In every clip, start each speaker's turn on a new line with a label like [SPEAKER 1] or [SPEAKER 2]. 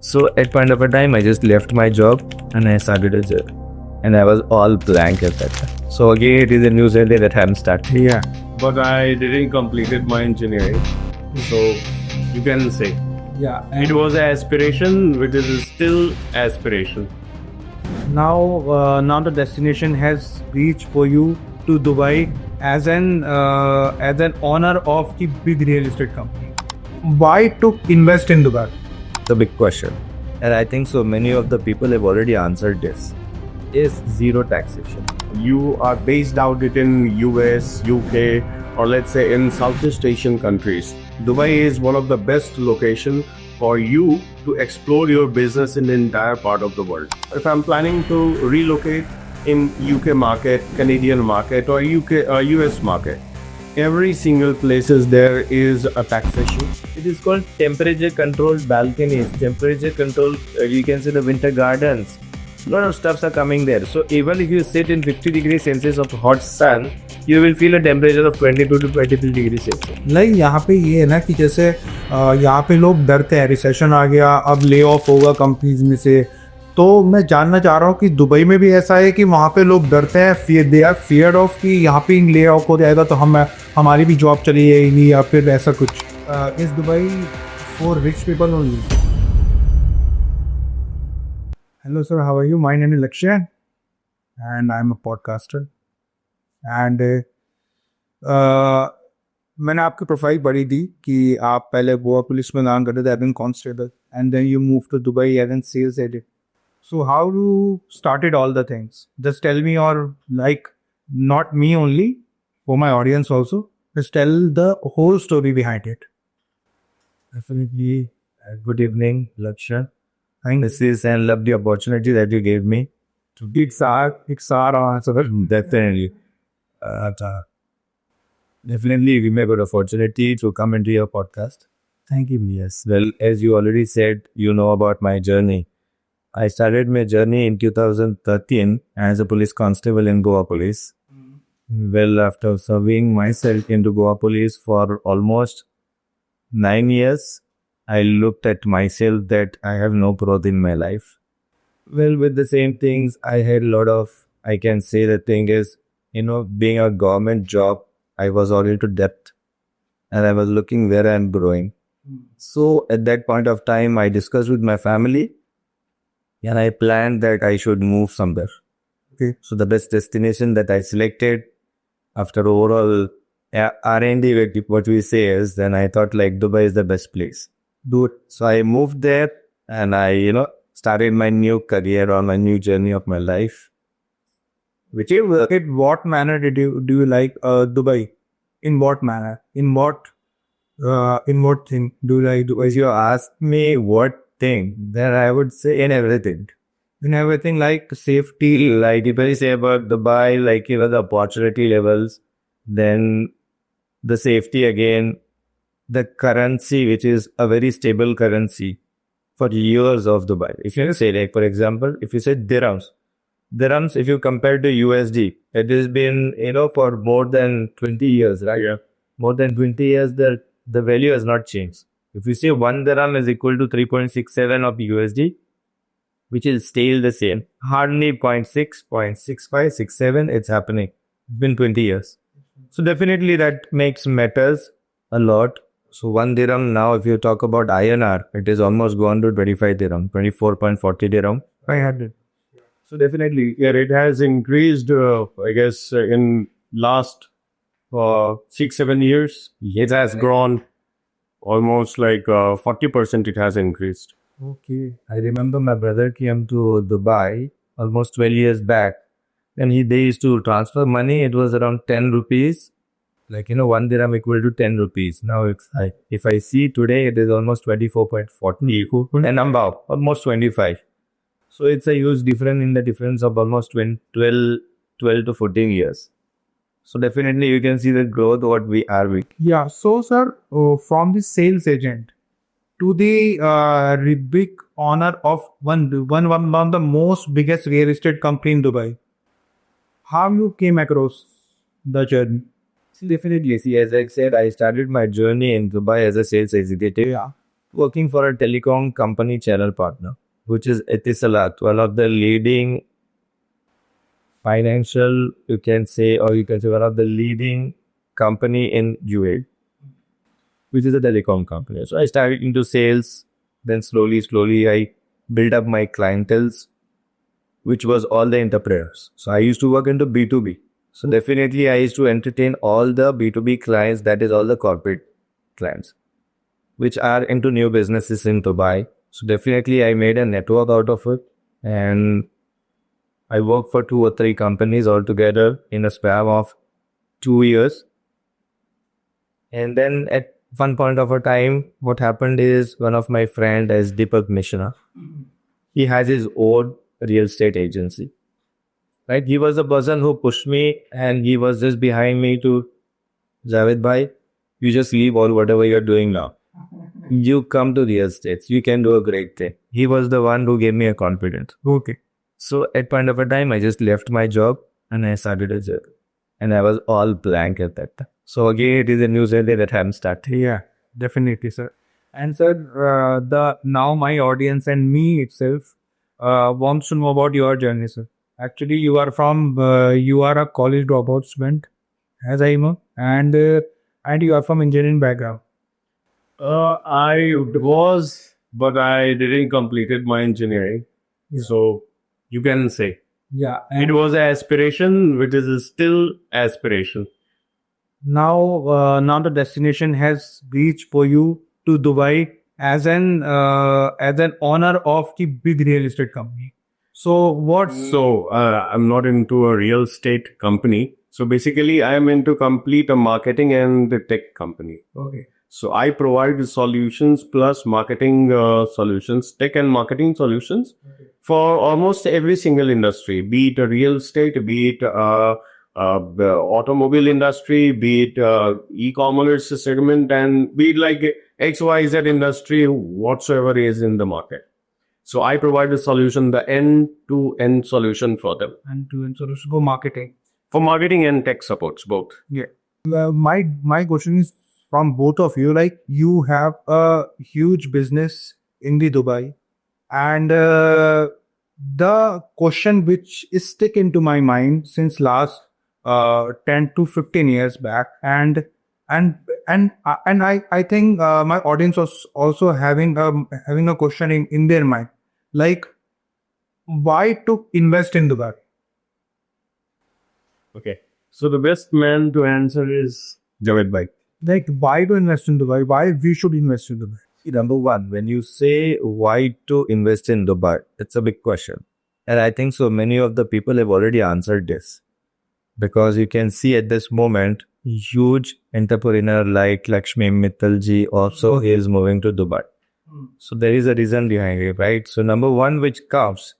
[SPEAKER 1] So at point of a time, I just left my job and I started a journey. And I was all blank at that time. So again, it is a new journey that I'm starting.
[SPEAKER 2] Yeah, but I didn't completed my engineering, so you can say
[SPEAKER 3] Yeah,
[SPEAKER 2] it was an aspiration, which is still aspiration.
[SPEAKER 3] now the destination has reached for you to Dubai as an owner of the big real estate company. Why to invest in Dubai?
[SPEAKER 1] It's a big question. And I think so many of the people have already answered this. Is zero taxation.
[SPEAKER 2] You are based out it in US, UK, or let's say in Southeast Asian countries. Dubai is one of the best location for you to explore your business in the entire part of the world. If I'm planning to relocate in UK market, Canadian market, or UK or US market, every single places there is a taxation.
[SPEAKER 1] It is called temperature controlled balconies, temperature controlled, you can say the winter gardens. A lot of stuffs are coming there. So even if you sit in 50 degrees Celsius of hot sun, you will feel a temperature of 22 to 23 degrees Celsius.
[SPEAKER 3] Like यहाँ पे ये है ना कि जैसे यहाँ पे लोग डरते हैं रिसेशन आ गया, अब ले ऑफ होगा कंपनीज में से। तो मैं जानना चाह रहा हूँ कि दुबई में भी ऐसा है कि वहाँ पे लोग डरते हैं, दे आर फियर ऑफ कि यहाँ पे ले ऑफ हो जाएगा तो हमारी भी जॉब चली जाएगी या फिर ऐसा कुछ। Is Dubai for rich people only? Hello sir, how are you? My name is Lakshya and I'm a podcaster. And मैंने आपकी प्रोफाइल पढ़ी थी कि आप पहले गोवा पुलिस में काम करते थे as an constable and then you move to Dubai as an sales agent. So how you started all the things? Just tell me, or like not me only, for my audience also. Just tell the whole story behind it.
[SPEAKER 1] Definitely. Good evening, Lakshya. This is and love the opportunity that you gave me.
[SPEAKER 3] It's our answer.
[SPEAKER 1] Definitely. Definitely, we may good opportunity to come into your podcast.
[SPEAKER 3] Thank you.
[SPEAKER 1] Yes. Well, as you already said, you know about my journey. I started my journey in 2013 as a police constable in Goa Police. Well, after serving myself into Goa Police for almost 9 years, I looked at myself that I have no growth in my life. Well, with the same things, I had a lot of, I can say the thing is, being a government job, I was all into depth and I was looking where I'm growing. So at that point of time, I discussed with my family and I planned that I should move somewhere.
[SPEAKER 3] Okay.
[SPEAKER 1] So the best destination that I selected after overall R&D, what we say is, then I thought like Dubai is the best place.
[SPEAKER 3] Do it.
[SPEAKER 1] So I moved there and I, started my new career on my new journey of my life. Which is
[SPEAKER 3] In what manner do you like Dubai? In what manner? In what thing do you like Dubai?
[SPEAKER 1] if you ask me what thing, then I would say in everything.
[SPEAKER 3] In everything, like safety.
[SPEAKER 1] Like if I say about Dubai, like the opportunity levels, then the safety again, the currency, which is a very stable currency for years of Dubai. If you say, like, for example, if you say dirhams, if you compare to USD, it has been, for more than 20 years, right?
[SPEAKER 2] Yeah.
[SPEAKER 1] More than 20 years, the value has not changed. If you say 1 dirham is equal to 3.67 of USD, which is still the same, hardly 0.6, 0.65, 0.67, it's happening. It's been 20 years. So definitely that makes matters a lot. So 1 dirham now, if you talk about INR, it is almost gone to 25 dirham, 24.40 dirham.
[SPEAKER 3] I had it.
[SPEAKER 2] So definitely, yeah, it has increased. I guess in last 6-7 years, it has grown almost like 40%. It has increased.
[SPEAKER 3] Okay.
[SPEAKER 1] I remember my brother came to Dubai almost 12 years back. And they used to transfer money. It was around 10 rupees. Like, 1 dirham equal to 10 rupees. Now, if I see today, it is almost 24.40 and about almost 25. So it's a huge difference in the difference of almost 12 to 14 years. So definitely you can see the growth what we are with.
[SPEAKER 3] Yeah. So, sir, from the sales agent to the big owner of one of the most biggest real estate company in Dubai, how you came across the journey?
[SPEAKER 1] Definitely. See, as I said, I started my journey in Dubai as a sales executive.
[SPEAKER 3] Yeah.
[SPEAKER 1] working for a telecom company channel partner, which is Etisalat, one of the leading financial, you can say, or you can say one of the leading company in UAE, which is a telecom company. So I started into sales, then slowly I built up my clientels, which was all the entrepreneurs. So I used to work into B2B. So definitely I used to entertain all the B2B clients, that is all the corporate clients, which are into new businesses in Dubai. So definitely I made a network out of it, and I worked for 2 or 3 companies altogether in a span of 2 years. And then at one point of a time, what happened is one of my friend is Deepak Mishra. He has his own real estate agency. Right? He was the person who pushed me, and he was just behind me to Javed bhai, you just leave all whatever you're doing now. You come to real estate. You can do a great thing. He was the one who gave me a confidence.
[SPEAKER 3] Okay.
[SPEAKER 1] So at point of a time, I just left my job and I started a journey. And I was all blank at that time. So again, it is a new journey that I'm starting.
[SPEAKER 3] Yeah, definitely, sir. And sir, the now my audience and me itself wants to know about your journey, sir. Actually, you are a college dropout student, as I know, and you are from engineering background.
[SPEAKER 2] I was, but I didn't completed my engineering.
[SPEAKER 3] Yeah.
[SPEAKER 2] So you can say
[SPEAKER 3] Yeah,
[SPEAKER 2] it was an aspiration, which is still aspiration.
[SPEAKER 3] now the destination has reached for you to Dubai as an owner of the big real estate company. So what's
[SPEAKER 2] So I'm not into a real estate company. So basically, I am into complete a marketing and the tech company.
[SPEAKER 3] okay?
[SPEAKER 2] So I provide solutions plus marketing solutions, tech and marketing solutions for almost every single industry, be it a real estate, be it the automobile industry, be it e-commerce segment, and be it like XYZ industry, whatsoever is in the market. So I provide a solution, the end-to-end solution for them,
[SPEAKER 3] And to solution for marketing.
[SPEAKER 2] for marketing and tech supports both.
[SPEAKER 3] Yeah. My question is from both of you. Like you have a huge business in the Dubai, and the question which is stick into my mind since last 10 to 15 years back, and I think my audience was also having a question in their mind, like why to invest in Dubai?
[SPEAKER 2] Okay. So the best man to answer is Javed Bhai.
[SPEAKER 3] Like why to invest in Dubai? Why we should invest in Dubai?
[SPEAKER 1] Number one, when you say why to invest in Dubai, it's a big question. And I think so many of the people have already answered this. Because you can see at this moment, huge entrepreneur like Lakshmi Mittalji also is moving to Dubai. So there is a reason behind it, right? So number one, which comes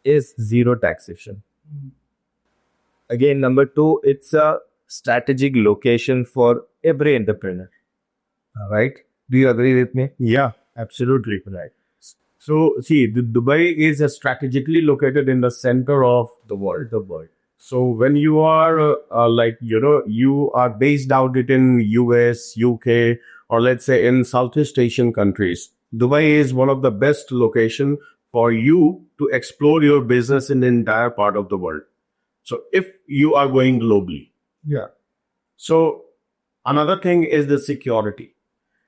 [SPEAKER 1] is zero taxation. Again, number two, it's a strategic location for every entrepreneur. All right. Do you agree with me?
[SPEAKER 2] Yeah, absolutely right. So see, the Dubai is strategically located in the center of the world. So when you are you are based out it in US, UK, or let's say in Southeast Asian countries, Dubai is one of the best location for you to explore your business in the entire part of the world. So if you are going globally.
[SPEAKER 3] Yeah.
[SPEAKER 2] So another thing is the security.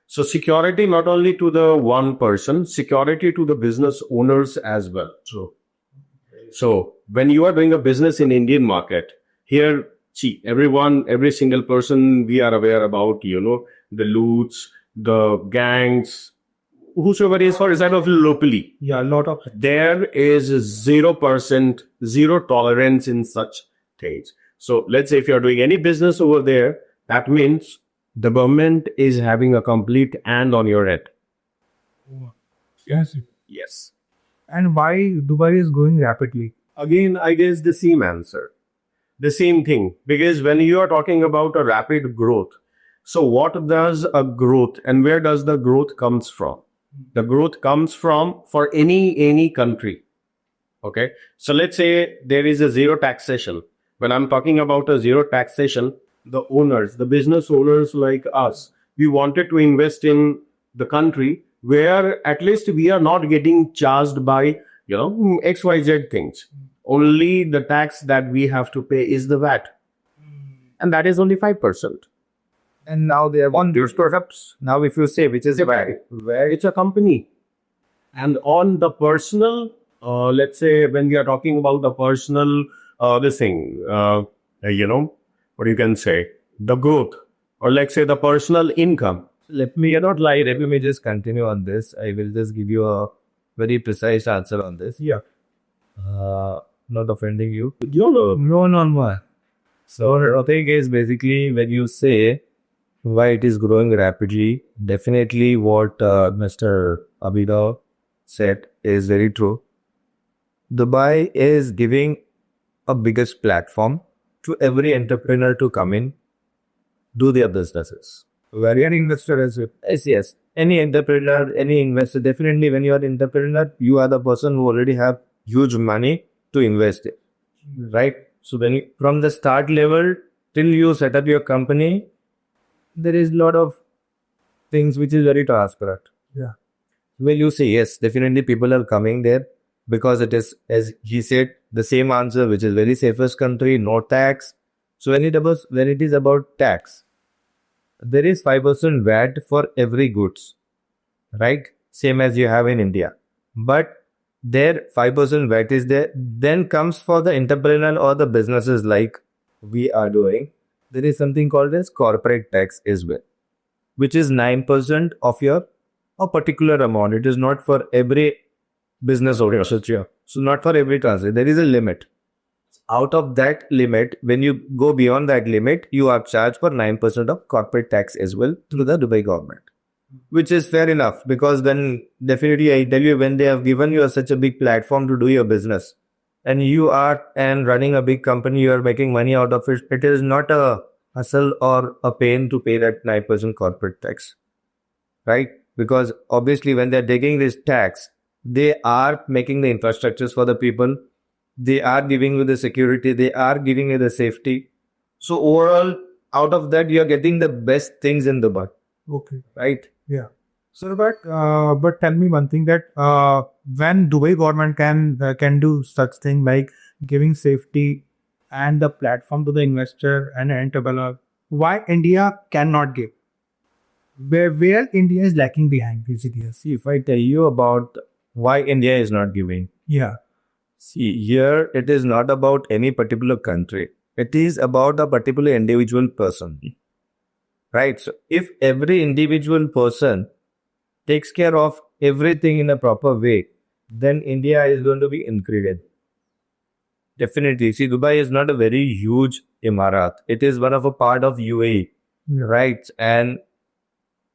[SPEAKER 2] So security not only to the one person, security to the business owners as well. So when you are doing a business in Indian market, here, see, every single person we are aware about, the loots, the gangs, whosoever is for reside of locally.
[SPEAKER 3] Yeah, a lot of
[SPEAKER 2] There is 0%, zero tolerance in such things. So let's say if you're doing any business over there, that means the government is having a complete hand on your head.
[SPEAKER 3] yes.
[SPEAKER 2] Yes.
[SPEAKER 3] And why Dubai is growing rapidly?
[SPEAKER 2] Again, I guess the same answer. The same thing. Because when you are talking about a rapid growth, so what does a growth and where does the growth comes from? The growth comes from for any country. Okay. So let's say there is a zero taxation. When I'm talking about a zero taxation, the owners, the business owners like us, we wanted to invest in the country where at least we are not getting charged by, XYZ things. Only the tax that we have to pay is the VAT. And that is only 5%.
[SPEAKER 1] And now they have on their startups. Now, if you say which is
[SPEAKER 2] Where it's a company. And on the personal, let's say when we are talking about the personal, this thing, what you can say, the growth, or let's say the personal income.
[SPEAKER 1] let me not lie. Let me just continue on this. I will just give you a very precise answer on this.
[SPEAKER 3] Yeah.
[SPEAKER 1] Not offending you.
[SPEAKER 2] No.
[SPEAKER 1] No. So the thing is basically when you say why it is growing rapidly, definitely what Mr. Abhinav said is very true. Dubai is giving a biggest platform to every entrepreneur to come in, do their businesses.
[SPEAKER 3] Where an investor as well.
[SPEAKER 1] Yes. Any entrepreneur, any investor, definitely when you are entrepreneur, you are the person who already have huge money to invest in, right? So when you, from the start level till you set up your company, there is a lot of things which is very transparent.
[SPEAKER 3] Yeah.
[SPEAKER 1] Well, you say yes, definitely people are coming there because it is, as he said, the same answer, which is very safest country, no tax. So when it is about tax, there is 5% VAT for every goods, right? Same as you have in India. But there 5% VAT is there. Then comes for the entrepreneur or the businesses like we are doing, there is something called as corporate tax as well, which is 9% of your a particular amount. It is not for every business owner. So not for every transaction. There is a limit. Out of that limit, when you go beyond that limit, you are charged for 9% of corporate tax as well through the Dubai government, which is fair enough because then definitely I tell you when they have given you such a big platform to do your business and you are and running a big company, you are making money out of it. It is not a hassle or a pain to pay that 9% corporate tax, right? Because obviously when they're taking this tax, they are making the infrastructures for the people. They are giving you the security. They are giving you the safety. So overall, out of that, you're getting the best things in Dubai.
[SPEAKER 3] Okay.
[SPEAKER 1] Right?
[SPEAKER 3] Yeah. So, but tell me one thing that when Dubai government can do such thing like giving safety and the platform to the investor and entrepreneur, why India cannot give? Where India is lacking behind, basically.
[SPEAKER 1] See, if I tell you about why India is not giving,
[SPEAKER 3] Yeah.
[SPEAKER 1] see, here it is not about any particular country. It is about a particular individual person. Right? So, if every individual person takes care of everything in a proper way, then India is going to be incredible. Definitely. See, Dubai is not a very huge Emirat. It is one of a part of UAE.
[SPEAKER 3] Yeah.
[SPEAKER 1] Right? And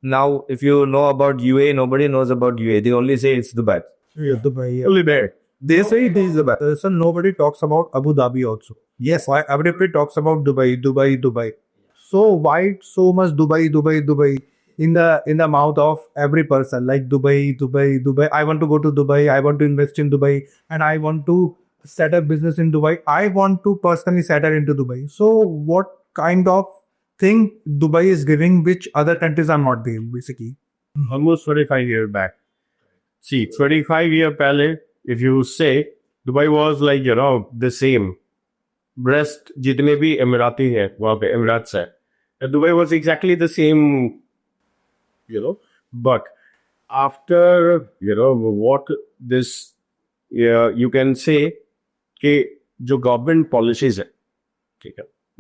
[SPEAKER 1] now, if you know about UAE, nobody knows about UAE. They only say it's Dubai.
[SPEAKER 3] Yeah, Dubai. Yeah.
[SPEAKER 1] Only there. They say it is Dubai.
[SPEAKER 3] So nobody talks about Abu Dhabi also.
[SPEAKER 1] Yes.
[SPEAKER 3] Why everybody talks about Dubai? So why so much Dubai in the mouth of every person like Dubai. I want to go to Dubai. I want to invest in Dubai, and I want to set up business in Dubai. I want to personally settle into Dubai. So what kind of thing Dubai is giving which other countries are not doing, basically?
[SPEAKER 2] Almost 25 years back. See, 25 years पहले, if you say, Dubai was like, the same. Breast, जितने भी Emirati है, वहाँ पे Emirates है. And Dubai was exactly the same, But after, what this, you can say, कि जो government policies है,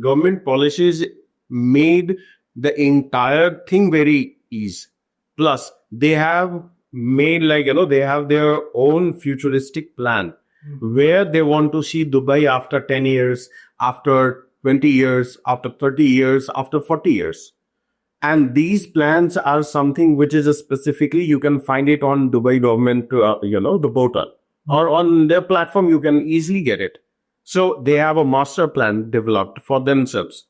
[SPEAKER 2] government policies made the entire thing very easy. Plus, they have made they have their own futuristic plan where they want to see Dubai after 10 years, after 20 years, after 30 years, after 40 years. And these plans are something which is specifically, you can find it on Dubai government, the portal or on their platform, you can easily get it. So they have a master plan developed for themselves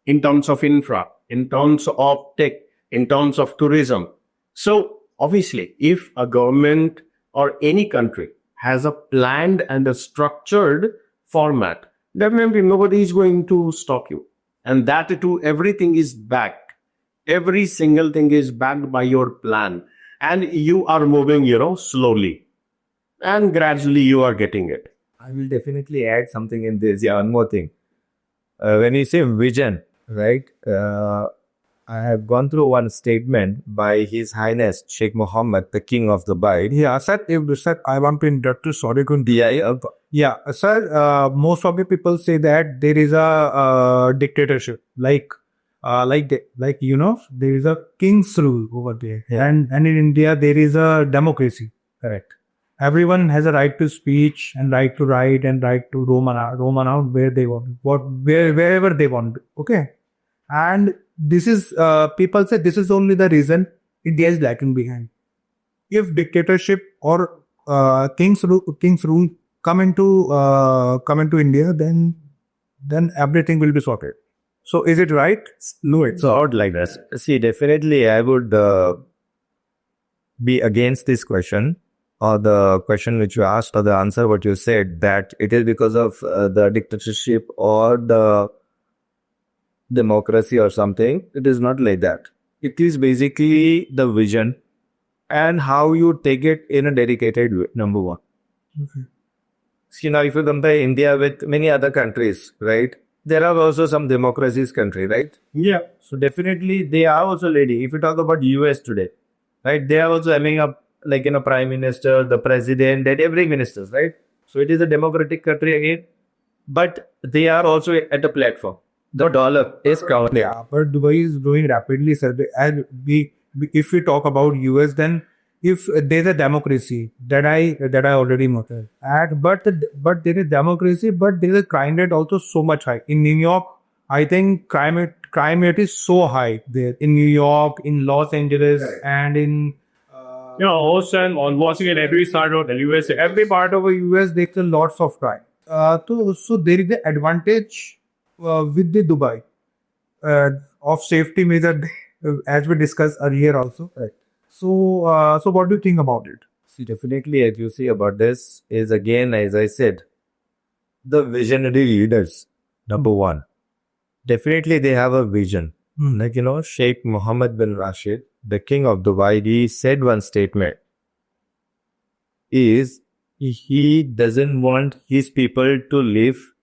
[SPEAKER 2] in terms of infra, in terms of tech, in terms of tourism. So obviously, if a government or any country has a planned and a structured format, definitely nobody is going to stop you. And that too, everything is backed. Every single thing is backed by your plan. and you are moving, slowly, and gradually you are getting it.
[SPEAKER 1] I will definitely add something in this. Yeah, one more thing. When you say vision, right? I have gone through one statement by His Highness Sheikh Mohammed, the King of Dubai.
[SPEAKER 3] Yeah, sir, I want to interrupt you. Sorry, Kundi.
[SPEAKER 1] Yeah,
[SPEAKER 3] Sir, most of the people say that there is a dictatorship, there is a king's rule over there,
[SPEAKER 1] Yeah.
[SPEAKER 3] and in India there is a democracy.
[SPEAKER 1] correct.
[SPEAKER 3] Everyone has a right to speech and right to write and right to roam around where they want, wherever they want. Okay, and this is people say this is only the reason India is lagging behind. If dictatorship or king's rule come into India, then everything will be sorted. So is it right?
[SPEAKER 1] No, it's not like that. See, definitely I would be against this question, or the question which you asked, or the answer what you said, that it is because of the dictatorship or the democracy or something. It is not like that. It is basically the vision and how you take it in a dedicated way, number one.
[SPEAKER 3] Okay.
[SPEAKER 1] See, now if you compare India with many other countries, right? There are also some democracies country, right?
[SPEAKER 3] Yeah.
[SPEAKER 1] So definitely they are also lady. If you talk about US today, right? They are also having a, like, prime minister, the president, and every ministers, right? So it is a democratic country again, but they are also at a platform. The dollar is counting.
[SPEAKER 3] Yeah, but Dubai is growing rapidly, sir. And if we talk about US, then if there's a democracy that I already noted, and but there is democracy, but there is a crime rate also so much high in New York. I think crime rate is so high there in New York, in Los Angeles, and in Austin, almost in every side of the US, every part of the US, there's a lots of crime. So there is the advantage with the Dubai of safety measure, as we discussed earlier also.
[SPEAKER 1] Right.
[SPEAKER 3] So what do you think about it?
[SPEAKER 1] See, definitely, as you see about this, is again, as I said, the visionary leaders, number one. Definitely, they have a vision. Like, Sheikh Mohammed bin Rashid, the king of Dubai, he said one statement is he doesn't want his people to live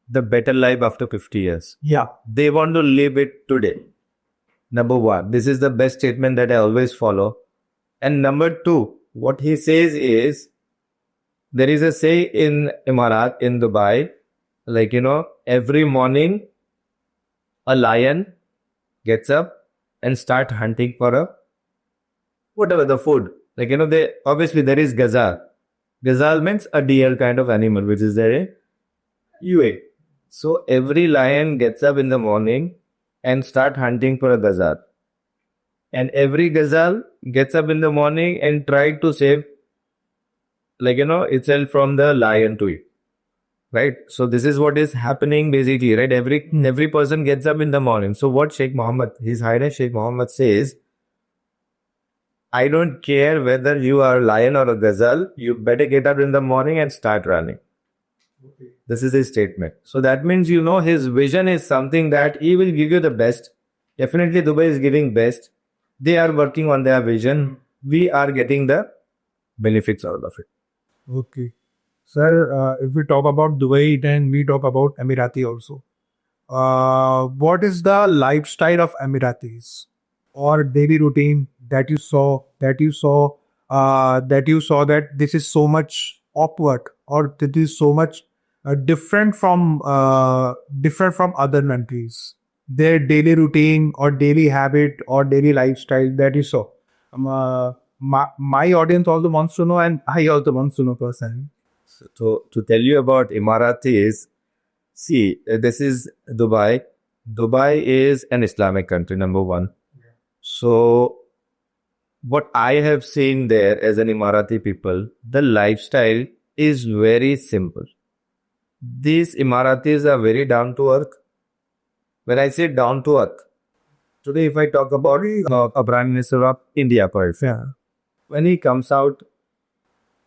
[SPEAKER 1] the better life after 50 years.
[SPEAKER 3] Yeah.
[SPEAKER 1] They want to live it today. Number one, this is the best statement that I always follow. And number two, what he says is, there is a say in Emirat, in Dubai, like, every morning a lion gets up and start hunting for a whatever the food. Like, they obviously there is gazal. Gazal means a deer kind of animal, which is there in UAE. So every lion gets up in the morning and start hunting for a gazal. And every gazal gets up in the morning and try to save, like, itself from the lion to eat. Right? So this is what is happening basically, right? Every person gets up in the morning. So what Sheikh Mohammed, His Highness Sheikh Mohammed says, I don't care whether you are a lion or a gazelle, you better get up in the morning and start running. Okay. This is his statement. So that means, his vision is something that he will give you the best. Definitely Dubai is giving best. They are working on their vision. We are getting the benefits out of it.
[SPEAKER 3] Okay. Sir, if we talk about Dubai, then we talk about Emirati also. What is the lifestyle of Emiratis or daily routine that you saw that this is so much awkward, or that is so much different from other countries? Their daily routine or daily habit or daily lifestyle that you saw. My audience also wants to know, and I also want to know personally.
[SPEAKER 1] So to tell you about Emiratis, see, this is Dubai. Dubai is an Islamic country, number one. Yeah. So what I have seen there as an Emirati people, the lifestyle is very simple. These Emiratis are very down to earth. When I say down to earth, today if I talk about a Prime Minister of India, for example, when he comes out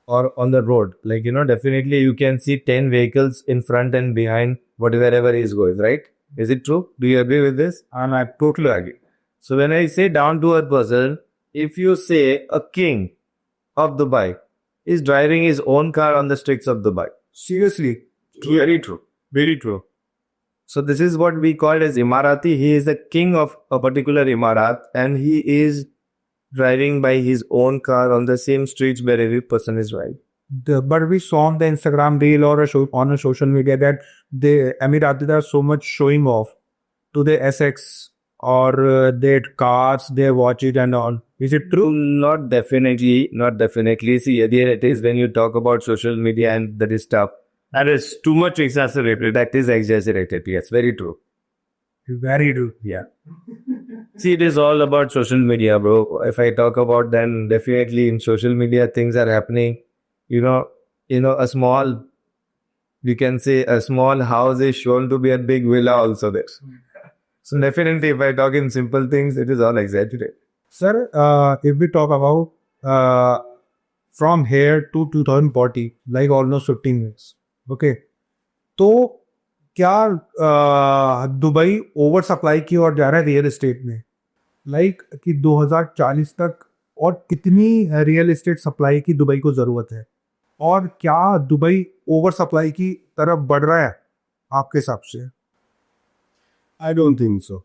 [SPEAKER 1] or on the road, like, definitely you can see 10 vehicles in front and behind wherever he is going, right? Is it true? Do you agree with this?
[SPEAKER 3] And I totally agree.
[SPEAKER 1] So when I say down to earth person, if you say a king of Dubai is driving his own car on the streets of Dubai.
[SPEAKER 3] Seriously.
[SPEAKER 2] Very true. Very true.
[SPEAKER 1] So this is what we call as Emirati. He is the king of a particular Emirat and he is driving by his own car on the same streets where every person is driving.
[SPEAKER 3] But we saw on the Instagram reel or on a social media that the Emiratis are so much showing off to the SX or their cars, their watches and all. Is it true?
[SPEAKER 1] Not definitely, not definitely. See, here it is when you talk about social media and that is stuff. That is too much exaggerated. That is exaggerated. Yes, very true.
[SPEAKER 3] Very true.
[SPEAKER 1] Yeah. See, it is all about social media, bro. If I talk about then definitely in social media things are happening. A small, you can say a small house is shown to be a big villa also there. So definitely if I talk in simple things, it is all exaggerated.
[SPEAKER 3] Sir, if we talk about from here to 2040, like almost 15 years, okay, तो क्या Dubai over supply की ओर जा रहा है real estate में like कि 2040 तक और कितनी रियल एस्टेट सप्लाई की दुबई को ज़रूरत है और क्या दुबई ओवर सप्लाई की तरफ बढ़ रहा है आपके हिसाब से?
[SPEAKER 2] I don't think so.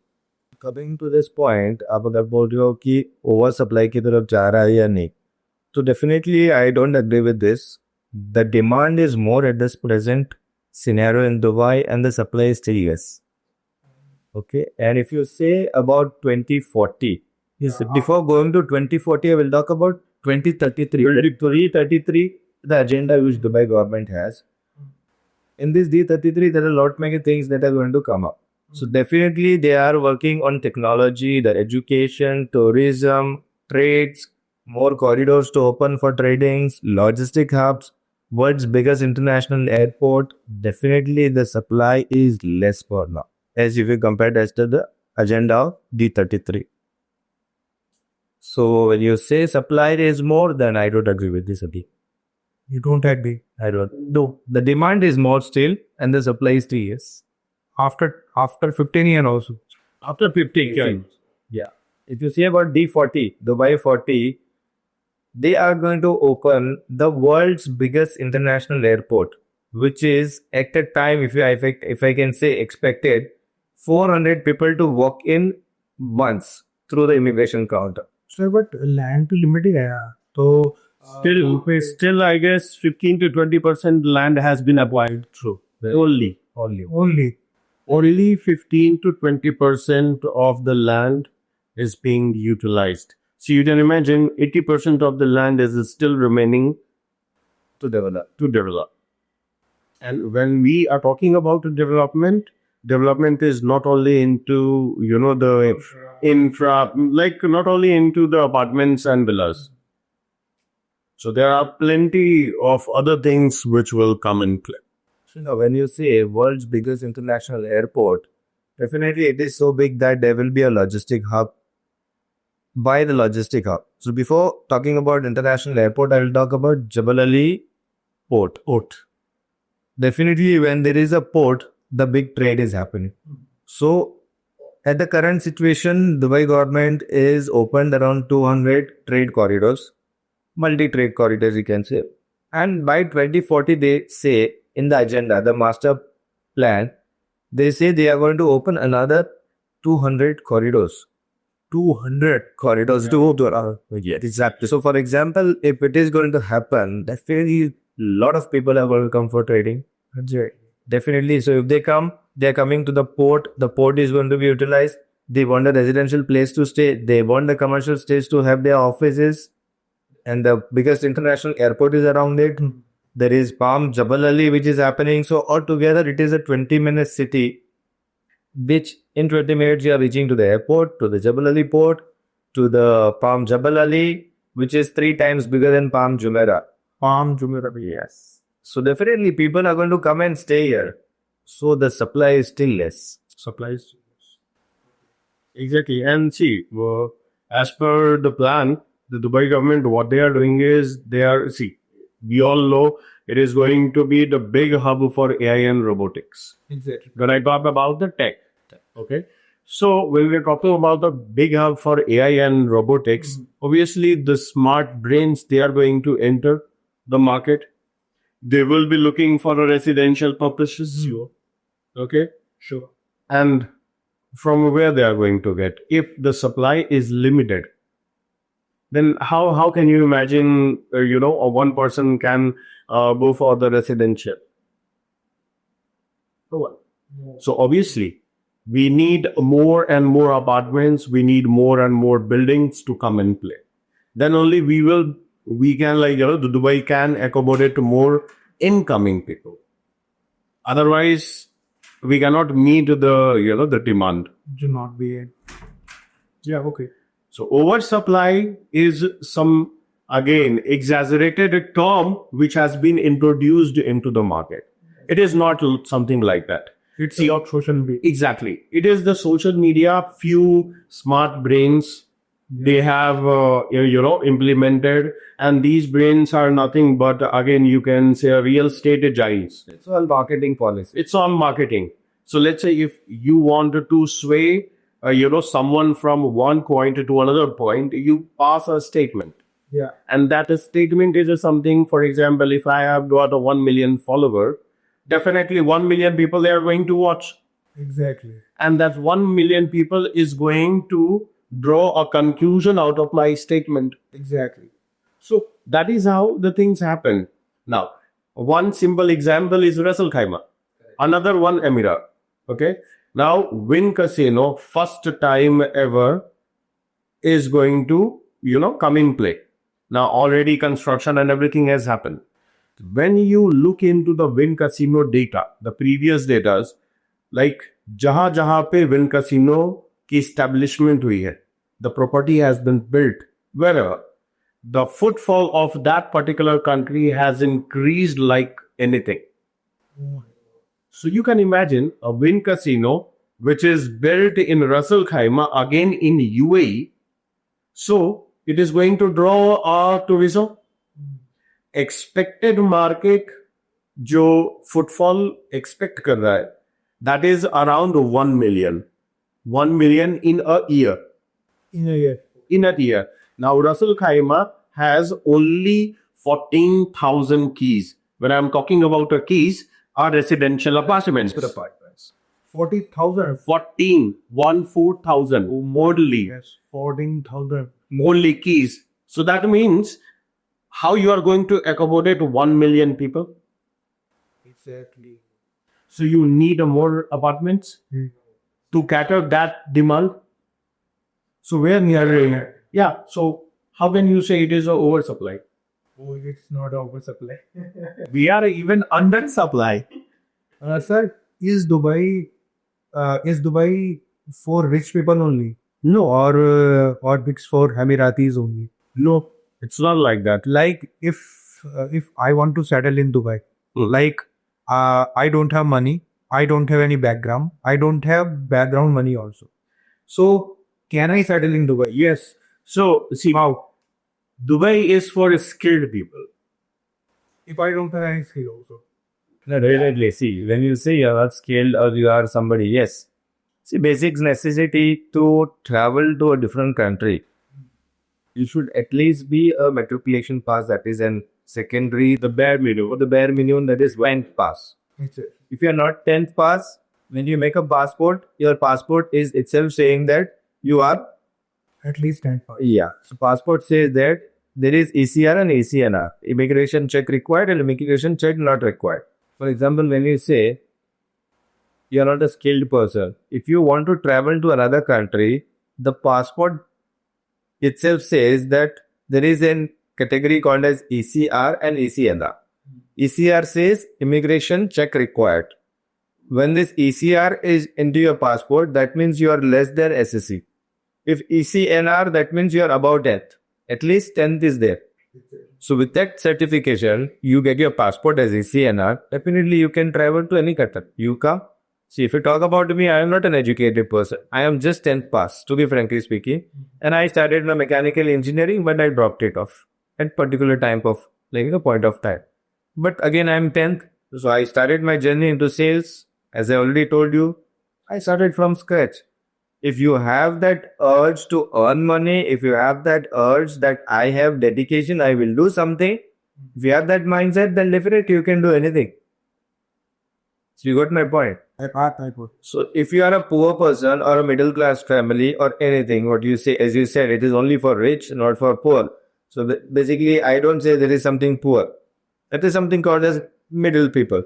[SPEAKER 1] Coming to this point, आप अगर बोल रहे हो कि ओवर सप्लाई की तरफ जा रहा है या नहीं, तो definitely I don't agree with this. The demand is more at this present scenario in Dubai and the supply is still less. Okay, and if you say about 2040, yes, before going to 2040, I will talk about 2033. 2033, the agenda which Dubai government has. In this D33, there are a lot many things that are going to come up. So definitely they are working on technology, the education, tourism, trades, more corridors to open for tradings, logistic hubs, world's biggest international airport. Definitely the supply is less for now, as if you compare as to the agenda of D33. So when you say supply is more, then I don't agree with this again.
[SPEAKER 3] You don't agree?
[SPEAKER 1] I don't. No, the demand is more still and the supply is 3 years.
[SPEAKER 3] After 15 years also.
[SPEAKER 2] After 15 years.
[SPEAKER 1] Yeah. If you say about D40, Dubai 40, they are going to open the world's biggest international airport, which is at a time, if I can say expected, 400 people to walk in once through the immigration counter.
[SPEAKER 3] Sir, but land to limit ही है यार. तो
[SPEAKER 2] Still, I guess 15 to 20% land has been acquired through. Only 15 to 20% of the land is being utilized. So you can imagine 80% of the land is still remaining
[SPEAKER 1] to develop.
[SPEAKER 2] And when we are talking about development is not only into, the infra, like not only into the apartments and villas. So there are plenty of other things which will come in play.
[SPEAKER 1] So when you say world's biggest international airport, definitely it is so big that there will be a logistic hub. By the logistic hub. So before talking about international airport, I will talk about Jebel Ali port. Definitely when there is a port, the big trade is happening. So at the current situation, Dubai government is opened around 200 trade corridors, multi-trade corridors you can say. And by 2040, they say in the agenda, the master plan, they say they are going to open another 200 corridors. 200 corridors to yes, exactly. So for example, if it is going to happen, definitely a lot of people are going to come for trading. Definitely. So if they come, they are coming to the port is going to be utilized. They want a residential place to stay. They want the commercial space to have their offices. And the biggest international airport is around it. There is Palm Jebel Ali, which is happening. So altogether, it is a 20-minute city, which in 20 minutes you are reaching to the airport, to the Jebel Ali port, to the Palm Jebel Ali, which is 3 times bigger than Palm Jumeirah. Yes. So definitely people are going to come and stay here. So the supply is still less.
[SPEAKER 2] Exactly. And see, as per the plan, the Dubai government, what they are doing is we all know it is going to be the big hub for AI and robotics.
[SPEAKER 3] exactly.
[SPEAKER 2] When I talk about the tech, okay. So when we're talking about the big hub for AI and robotics, obviously the smart brains, they are going to enter the market. They will be looking for a residential purposes. Okay.
[SPEAKER 3] Sure.
[SPEAKER 2] And from where they are going to get? If the supply is limited, then how can you imagine, a one person can go for the residential? No one. So obviously, we need more and more apartments. We need more and more buildings to come and play. Then only we can the Dubai can accommodate more incoming people. Otherwise, we cannot meet the demand.
[SPEAKER 3] Do not be it. Yeah, okay.
[SPEAKER 2] So oversupply is some again exaggerated term which has been introduced into the market. It is not something like that.
[SPEAKER 3] It's your social media.
[SPEAKER 2] Exactly. It is the social media, few smart brains they have, implemented. And these brains are nothing but, again, you can say a real estate giants.
[SPEAKER 1] It's all marketing policy.
[SPEAKER 2] It's on marketing. So let's say if you wanted to sway, someone from one point to another point, you pass a statement.
[SPEAKER 3] Yeah.
[SPEAKER 2] And that statement is something, for example, if I have got a 1 million follower, definitely 1 million people they are going to watch.
[SPEAKER 3] Exactly.
[SPEAKER 2] And that 1 million people is going to draw a conclusion out of my statement.
[SPEAKER 3] Exactly.
[SPEAKER 2] So that is how the things happen. Now, one simple example is Russell Khaimah. Another one, Emirati. Okay. Now, Win Casino, first time ever, is going to, come in play. Now, already construction and everything has happened. When you look into the Win Casino data, the previous data, like jahan pe Win Casino ki establishment hui hai, the property has been built wherever, the footfall of that particular country has increased like anything. So you can imagine a Win Casino which is built in Russell Khaimah, again in UAE. So it is going to draw tourism. Expected market जो footfall expect कर रहा है, that is around 1 million. 1 million in a year.
[SPEAKER 3] In a year.
[SPEAKER 2] In a year. Now Russell Khaimah has only 14,000 keys. When I'm talking about a keys, are residential apartments.
[SPEAKER 3] 40,000.
[SPEAKER 2] 14,000 morely.
[SPEAKER 3] Yes. 14,000.
[SPEAKER 2] Morely keys. So that means how you are going to accommodate 1 million people?
[SPEAKER 3] Exactly.
[SPEAKER 2] So you need more apartments to cater that demand. So where near? Yeah. So how can you say it is an oversupply?
[SPEAKER 3] Oh, it's not oversupply.
[SPEAKER 2] We are even under supply.
[SPEAKER 3] Sir, is Dubai for rich people only?
[SPEAKER 2] No,
[SPEAKER 3] Or it's for Emiratis only?
[SPEAKER 2] no, it's not like that.
[SPEAKER 3] Like if I want to settle in Dubai, like I don't have money, I don't have any background, I don't have background money also. So can I settle in Dubai?
[SPEAKER 2] Yes. So see,
[SPEAKER 3] How?
[SPEAKER 2] Dubai is for skilled people.
[SPEAKER 3] If I don't have any skill also.
[SPEAKER 1] No, definitely. See, when you say you are skilled or you are somebody, yes. See, basic necessity to travel to a different country. You should at least be a matriculation pass, that is an secondary,
[SPEAKER 2] The bare minimum.
[SPEAKER 1] or the bare minimum, that is 10th pass. If you are not 10th pass, when you make a passport, your passport is itself saying that you are,
[SPEAKER 3] At least 10 points.
[SPEAKER 1] yeah. So passport says that there is ECR and ACNR. Immigration check required and immigration check not required. For example, when you say you are not a skilled person, if you want to travel to another country, the passport itself says that there is a category called as ECR and ACNR. ECR says immigration check required. When this ECR is into your passport, that means you are less than SSC. If ECNR, that means you are above 10th. At least 10th is there. So with that certification, you get your passport as ECNR. Definitely you can travel to any country. You come. See, if you talk about me, I am not an educated person. I am just 10th pass, to be frankly speaking. And I started my mechanical engineering, but I dropped it off at particular time of, point of time. But again, I am 10th. So I started my journey into sales. As I already told you, I started from scratch. If you have that urge to earn money, if you have that urge that I have dedication, I will do something. If you have that mindset, then definitely you can do anything. So you got my point.
[SPEAKER 3] I got.
[SPEAKER 1] So if you are a poor person or a middle class family or anything, what you say, as you said, it is only for rich, not for poor. So basically, I don't say there is something poor. That is something called as middle people.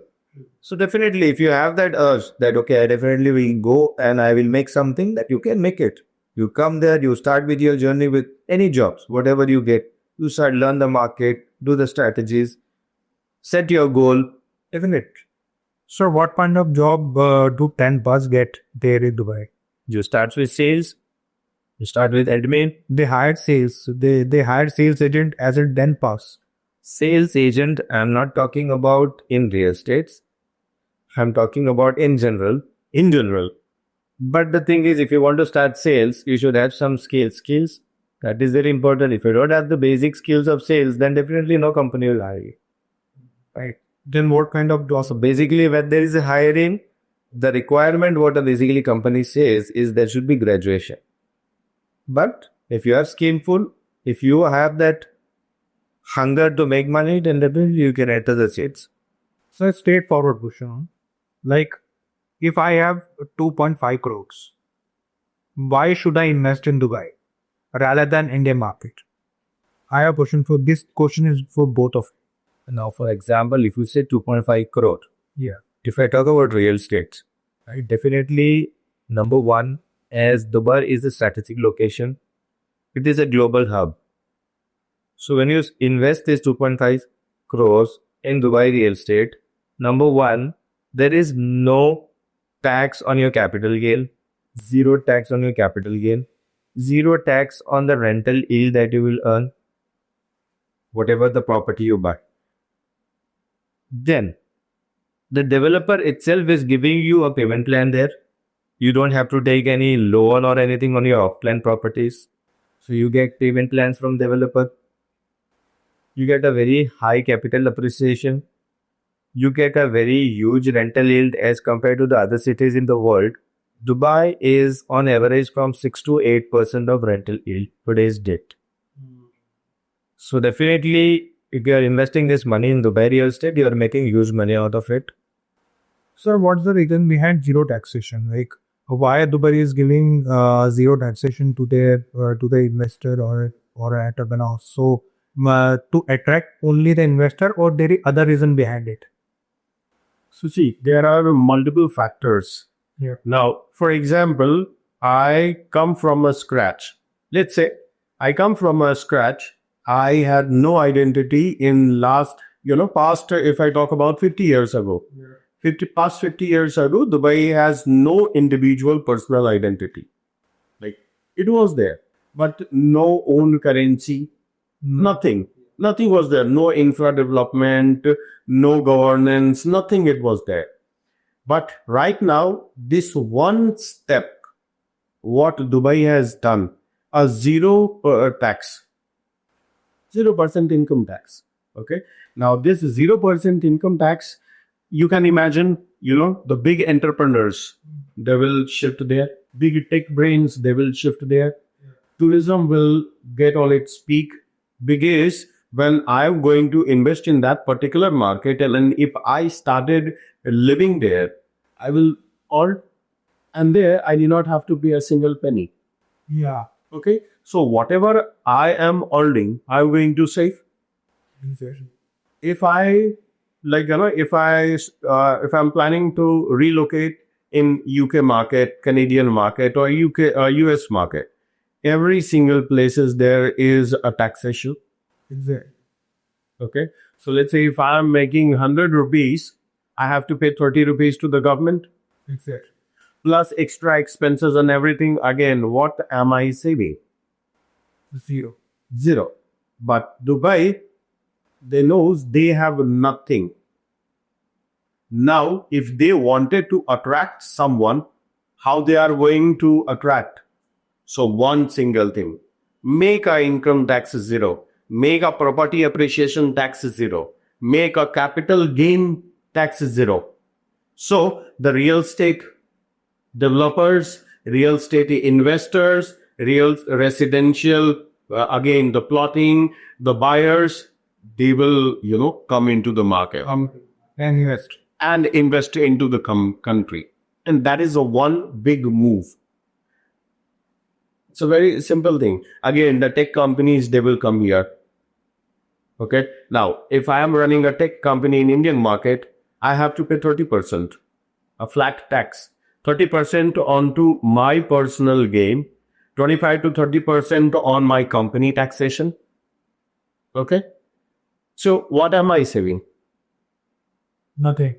[SPEAKER 1] So definitely, if you have that urge that okay, I definitely will go and I will make something, that you can make it. You come there, you start with your journey with any jobs, whatever you get. You start learn the market, do the strategies, set your goal. Definitely.
[SPEAKER 3] So what kind of job do 10 bus get there in Dubai?
[SPEAKER 1] You start with sales, you start with admin.
[SPEAKER 3] They hired sales. They hired sales agent as a 10 pass.
[SPEAKER 1] Sales agent, I'm not talking about in real estates. I'm talking about in general. In general. But the thing is, if you want to start sales, you should have some skills. That is very important. If you don't have the basic skills of sales, then definitely no company will hire you. Right.
[SPEAKER 3] Then what kind of job?
[SPEAKER 1] So basically, when there is a hiring, the requirement what a basically company says is there should be graduation. But if you are skillful, if you have that hunger to make money, then definitely you can enter the seats.
[SPEAKER 3] So a straightforward question. Like, if I have 2.5 crores, why should I invest in Dubai rather than Indian market? I have a question for this question is for both of
[SPEAKER 1] Now, for example, if you say 2.5 crore,
[SPEAKER 3] you. Yeah.
[SPEAKER 1] if I talk about real estate, right, definitely number one, as Dubai is a strategic location, it is a global hub. So when you invest this 2.5 crores in Dubai real estate, number one, there is no tax on your capital gain, zero tax on your capital gain, zero tax on the rental yield that you will earn, whatever the property you buy. Then the developer itself is giving you a payment plan there. You don't have to take any loan or anything on your off-plan properties. So you get payment plans from developer. You get a very high capital appreciation. You get a very huge rental yield as compared to the other cities in the world. Dubai is on average from 6 to 8% of rental yield today's date. So definitely, if you are investing this money in Dubai real estate, you are making huge money out of it.
[SPEAKER 3] Sir, what's the reason behind zero taxation? Like, why Dubai is giving zero taxation to their to the investor or entrepreneur? So, to attract only the investor, or there is other reason behind it?
[SPEAKER 2] So see, there are multiple factors.
[SPEAKER 3] Yeah.
[SPEAKER 2] Now, for example, I come from a scratch. Let's say I come from a scratch. I had no identity in past, if I talk about 50 years ago. 50 years ago, Dubai has no individual personal identity. Like, it was there, but no own currency, nothing. Nothing was there. No infra development, no governance, nothing it was there. But right now, this one step, what Dubai has done, a zero tax, 0% income tax. Okay. Now, this 0% income tax, you can imagine, the big entrepreneurs, they will shift there. Big tech brains, they will shift there. Tourism will get on its peak because when I'm going to invest in that particular market, and if I started living there, I will earn, and there I do not have to pay a single penny.
[SPEAKER 3] Yeah.
[SPEAKER 2] Okay. So whatever I am earning, I'm going to save. If I if I'm planning to relocate in UK market, Canadian market, or US market, every single places there is a taxation.
[SPEAKER 3] Exactly.
[SPEAKER 2] Okay. So let's say if I'm making 100 rupees, I have to pay 30 rupees to the government.
[SPEAKER 3] Exactly.
[SPEAKER 2] Plus extra expenses and everything. Again, what am I saving?
[SPEAKER 3] Zero.
[SPEAKER 2] Zero. But Dubai, they knows they have nothing. Now, if they wanted to attract someone, how they are going to attract? So one single thing, make a income tax zero, make a property appreciation tax zero, make a capital gain tax zero. So the real estate developers, real estate investors, real residential, again, the plotting, the buyers, they will, come into the market
[SPEAKER 3] And invest.
[SPEAKER 2] and invest into the country. And that is a one big move. It's a very simple thing. Again, the tech companies, they will come here. Okay. Now, if I am running a tech company in Indian market, I have to pay 30%, a flat tax, 30% onto my personal gain, 25 to 30% on my company taxation. Okay. So what am I saving?
[SPEAKER 3] Nothing.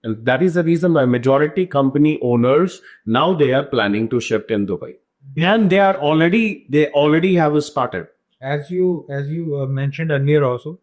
[SPEAKER 2] And that is the reason why majority company owners now they are planning to shift in Dubai. And they already have started.
[SPEAKER 3] As you mentioned earlier also,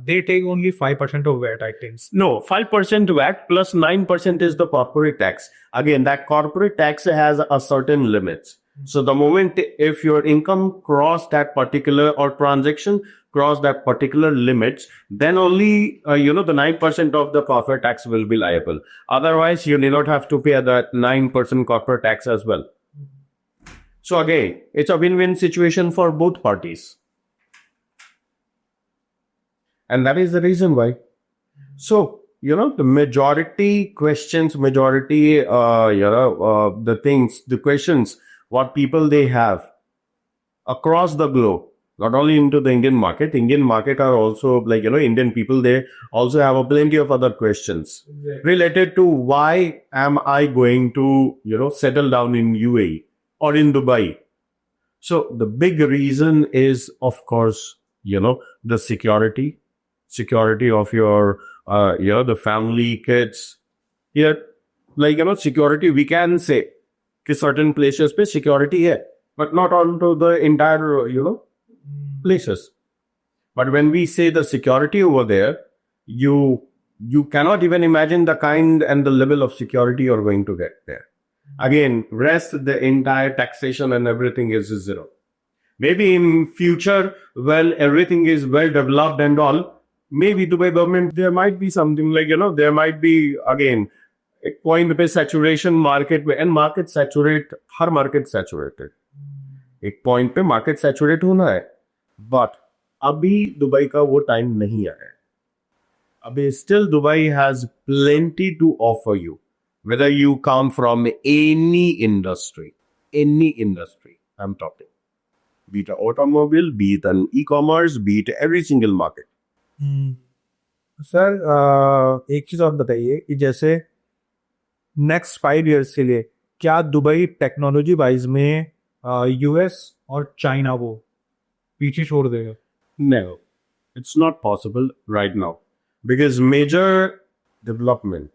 [SPEAKER 3] they take only 5% of VAT, I think.
[SPEAKER 2] No, 5% VAT plus 9% is the corporate tax. Again, that corporate tax has a certain limits. So the moment if your income cross that particular or transaction cross that particular limits, then only the 9% of the corporate tax will be liable. Otherwise, you need not have to pay that 9% corporate tax as well. So again, it's a win-win situation for both parties. And that is the reason why. So, the majority questions, the questions, what people they have across the globe, not only into the Indian market are also Indian people, they also have a plenty of other questions related to why am I going to, settle down in UAE or in Dubai. So the big reason is, of course, the security of your, the family, kids. Here, security, we can say, कि certain places पे security है, but not onto the entire, places. But when we say the security over there, you cannot even imagine the kind and the level of security you're going to get there. Again, rest the entire taxation and everything is zero. Maybe in future, when everything is well developed and all, maybe Dubai government, there might be something there might be, again, एक point पे saturation market में, and market saturate, her market saturated, एक point पे market saturate होना है. But अभी Dubai का वो टाइम नहीं आया है. अभी still Dubai has plenty to offer you, whether you come from any industry, I'm talking, be it an automobile, be it an e-commerce, be it every single market.
[SPEAKER 3] Sir एक चीज और बताइए कि जैसे नेक्स्ट 5 years के लिए क्या Dubai technology wise में यूएस और चाइना वो पीछे छोड़ देगा?
[SPEAKER 2] No, it's not possible right now because major development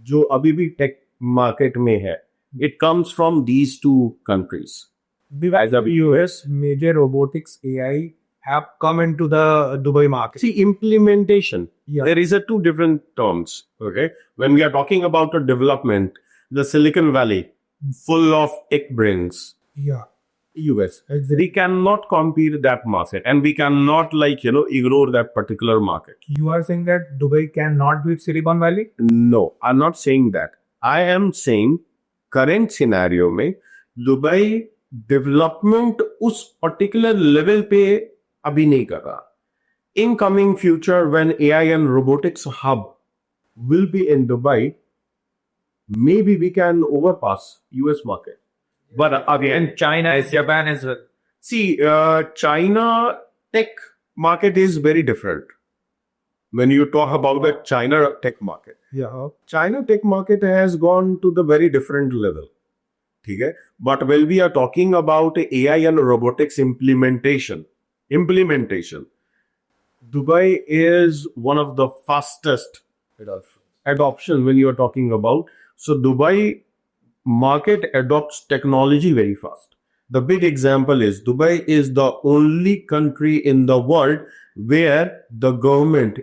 [SPEAKER 2] जो अभी भी टेक मार्केट में है, it comes from these two countries.
[SPEAKER 3] As of US, major robotics AI have come into the Dubai market.
[SPEAKER 2] See, implementation.
[SPEAKER 3] Yeah.
[SPEAKER 2] There is a two different terms. Okay, when we are talking about a development, the Silicon Valley, full of tech brains.
[SPEAKER 3] Yeah.
[SPEAKER 2] US. We cannot compete that market, and we cannot ignore that particular market.
[SPEAKER 3] You are saying that Dubai cannot beat Silicon Valley?
[SPEAKER 2] No, I'm not saying that. I am saying current scenario में Dubai development उस particular level पे अभी नहीं कर रहा. In coming future, when AI and robotics hub will be in Dubai, maybe we can overpass US market. But again,
[SPEAKER 3] China is, Japan is.
[SPEAKER 2] see, China tech market is very different. When you talk about the China tech market,
[SPEAKER 3] Yeah.
[SPEAKER 2] China tech market has gone to the very different level. ठीक है? But when we are talking about AI and robotics implementation, Dubai is one of the fastest adoption when you are talking about. So Dubai market adopts technology very fast. The big example is Dubai is the only country in the world where the government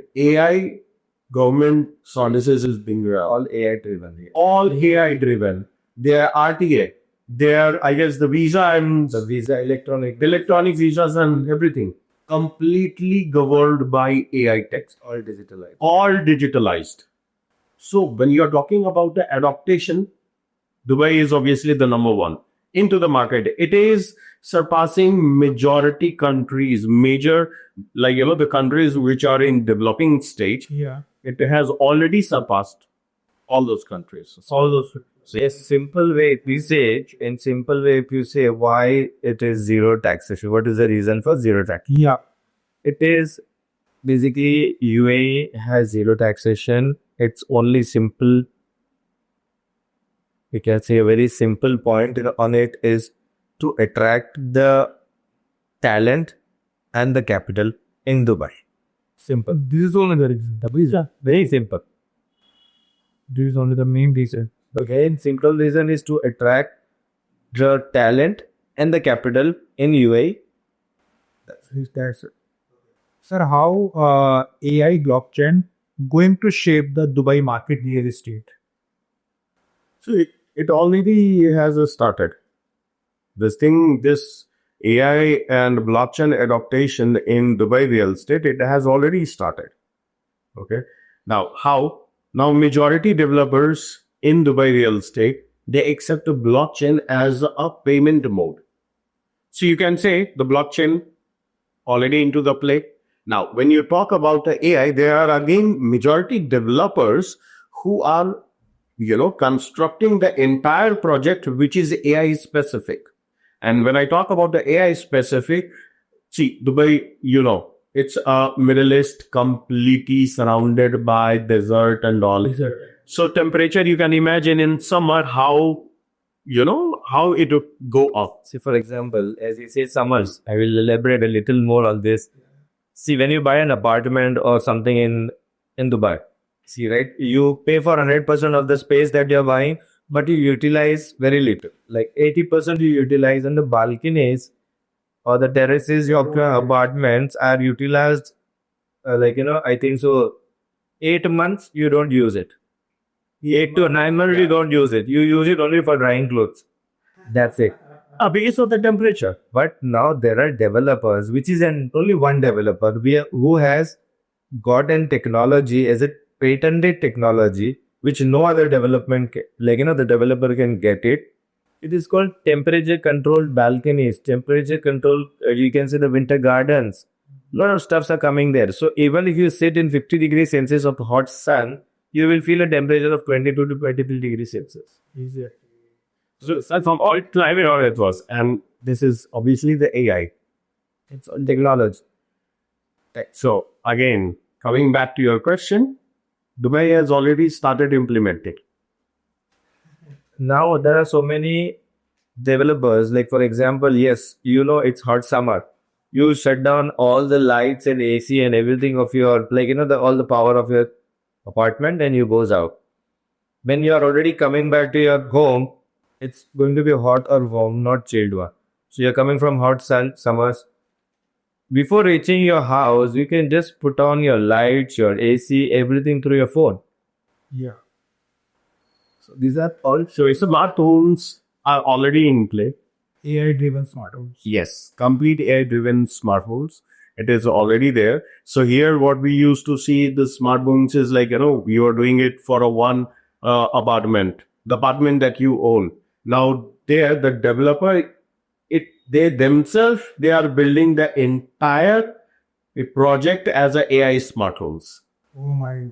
[SPEAKER 2] services is being
[SPEAKER 3] All AI driven.
[SPEAKER 2] all AI driven. Their RTA, their, I guess, the visa and
[SPEAKER 3] The visa,
[SPEAKER 2] electronic visas and everything completely governed by AI tech,
[SPEAKER 3] all digitalized.
[SPEAKER 2] all digitalized. So when you're talking about the adaptation, Dubai is obviously the number one into the market. It is surpassing majority countries, major, like, the countries which are in developing stage.
[SPEAKER 3] Yeah.
[SPEAKER 2] It has already surpassed all those countries.
[SPEAKER 3] All those.
[SPEAKER 1] So, a simple way, if you say, in simple way, if you say why it is zero taxation, what is the reason for zero tax?
[SPEAKER 3] Yeah.
[SPEAKER 1] It is basically UAE has zero taxation. It's only simple. You can say a very simple point on it is to attract the talent and the capital in Dubai. Simple.
[SPEAKER 3] This is only the reason.
[SPEAKER 1] Very simple.
[SPEAKER 3] This is only the main reason.
[SPEAKER 1] Okay, and simple reason is to attract the talent and the capital in UAE.
[SPEAKER 3] That's it. Sir, how AI blockchain going to shape the Dubai market real estate?
[SPEAKER 2] So it already has started. This AI and blockchain adaptation in Dubai real estate, it has already started. Okay. Now, how? Now, majority developers in Dubai real estate, they accept the blockchain as a payment mode. So you can say the blockchain already into the play. Now, when you talk about the AI, there are again majority developers who are, constructing the entire project which is AI specific. And when I talk about the AI specific, see, Dubai, it's a Middle East completely surrounded by desert and all. So temperature, you can imagine in summer how it would go up.
[SPEAKER 1] See, for example, as you say, summers, I will elaborate a little more on this. See, when you buy an apartment or something in Dubai, see, right, you pay for 100% of the space that you're buying, but you utilize very little. Like 80% you utilize, and the balconies or the terraces of your apartments are utilized, I think so, 8 months you don't use it. 8 to 9 months you don't use it. You use it only for drying clothes. That's it.
[SPEAKER 2] Based on the temperature.
[SPEAKER 1] But now there are developers, which is only one developer who has gotten technology as a patented technology, which no other development, the developer can get it. It is called temperature controlled balconies, temperature controlled, you can say the winter gardens. Lot of stuffs are coming there. So even if you sit in 50 degrees Celsius of hot sun, you will feel a temperature of 22 to 23 degrees Celsius.
[SPEAKER 3] Easier.
[SPEAKER 2] So from all climate all it was. And this is obviously the AI.
[SPEAKER 1] It's all technology.
[SPEAKER 2] So again, coming back to your question, Dubai has already started implementing.
[SPEAKER 1] Now there are so many developers, like for example, yes, it's hot summer. You shut down all the lights and AC and everything of your, all the power of your apartment, and you goes out. When you are already coming back to your home, it's going to be hot or warm, not chilled one. So you're coming from hot summers. Before reaching your house, you can just put on your lights, your AC, everything through your phone.
[SPEAKER 3] Yeah.
[SPEAKER 2] So these are all. So smart homes are already in play.
[SPEAKER 3] AI-driven smart homes.
[SPEAKER 2] Yes, complete AI-driven smart homes. It is already there. So here, what we used to see the smart homes is like, you are doing it for a one apartment, the apartment that you own. Now there, the developer, they themselves, they are building the entire project as a AI smart homes.
[SPEAKER 3] Oh my.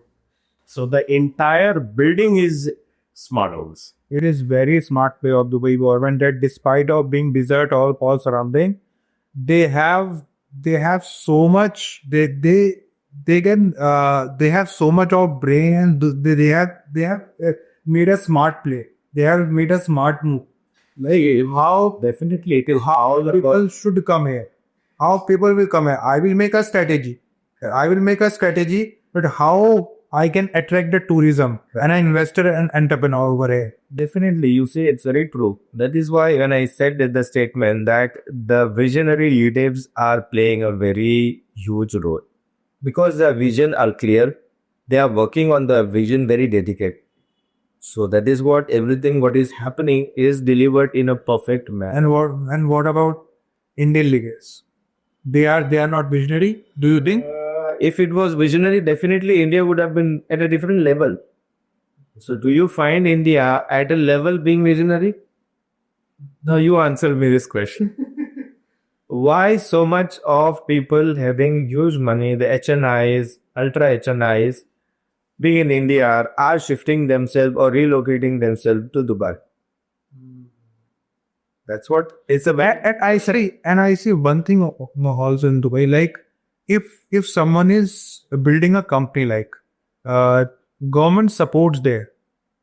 [SPEAKER 2] So the entire building is smart homes.
[SPEAKER 3] It is very smart play of Dubai government that despite of being desert all surrounding, they have so much they have so much of brain, and they have made a smart play. They have made a smart move. Like how
[SPEAKER 1] Definitely, it is
[SPEAKER 3] how the people should come here. How people will come here. I will make a strategy. But how I can attract the tourism and an investor and entrepreneur over here.
[SPEAKER 1] Definitely, you say it's very true. That is why when I said in the statement that the visionary leaders are playing a very huge role. Because the vision are clear, they are working on the vision very dedicated. So that is what everything what is happening is delivered in a perfect manner.
[SPEAKER 3] And what about Indian leaders? They are not visionary. Do you think?
[SPEAKER 1] If it was visionary, definitely India would have been at a different level. So do you find India at a level being visionary? Now you answer me this question. Why so much of people having huge money, the HNIs, ultra HNIs, being in India are shifting themselves or relocating themselves to Dubai? That's what it's about.
[SPEAKER 3] And I see one thing also in Dubai, like if someone is building a company, like uh, government supports there,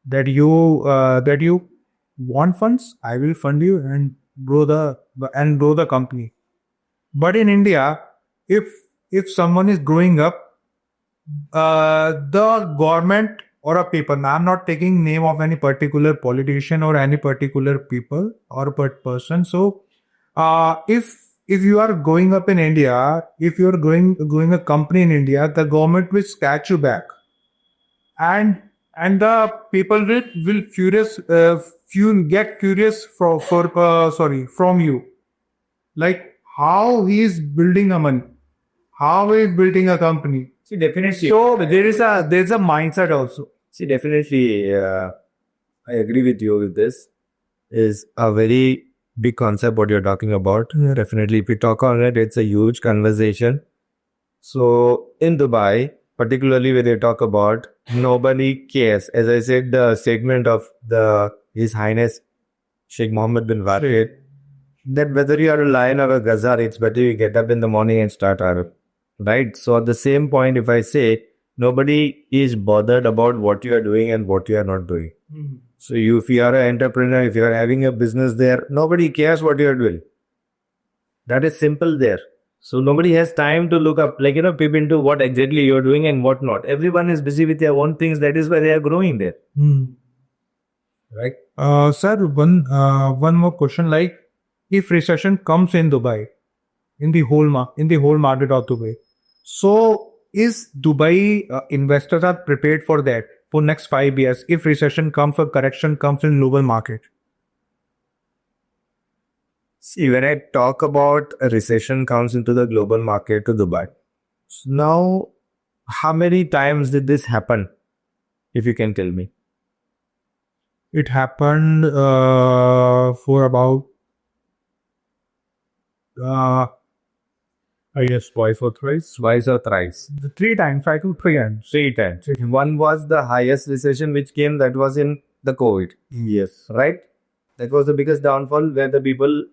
[SPEAKER 3] that you want funds, I will fund you and grow the company. But in India, if if someone is growing up, the government or a people, now I'm not taking name of any particular politician or any particular people or person. So if you are going up in India, if you are going a company in India, the government will scratch you back, and the people will curious, few get curious from you, like how he is building a money, how he is building a company.
[SPEAKER 1] See, definitely.
[SPEAKER 3] So there's a mindset also.
[SPEAKER 1] See, definitely, I agree with you with this. Is a very big concept what you're talking about.
[SPEAKER 3] Yeah.
[SPEAKER 1] Definitely, if we talk on it, it's a huge conversation. So in Dubai, particularly when they talk about nobody cares. As I said, the segment of the His Highness Sheikh Mohammed bin Rashid, that whether you are a lion or a gazar, it's better you get up in the morning and start Arab. Right? So at the same point, if I say nobody is bothered about what you are doing and what you are not doing. So if you are an entrepreneur, if you are having a business there, nobody cares what you are doing. That is simple there. So nobody has time to look up, like, peep into what exactly you're doing and what not. Everyone is busy with their own things. That is why they are growing there. Right?
[SPEAKER 3] Sir, one more question. Like, if recession comes in Dubai, in the whole market of Dubai, so is Dubai investors are prepared for that for next 5 years? If recession comes or correction comes in global market,
[SPEAKER 1] See, when I talk about a recession comes into the global market to Dubai. So now, how many times did this happen? If you can tell me.
[SPEAKER 3] it happened for about I guess twice or thrice.
[SPEAKER 1] Twice or thrice.
[SPEAKER 3] 3 times, I think 3 times.
[SPEAKER 1] 3 times. One was the highest recession which came, that was in the COVID.
[SPEAKER 3] Yes.
[SPEAKER 1] Right? That was the biggest downfall where the people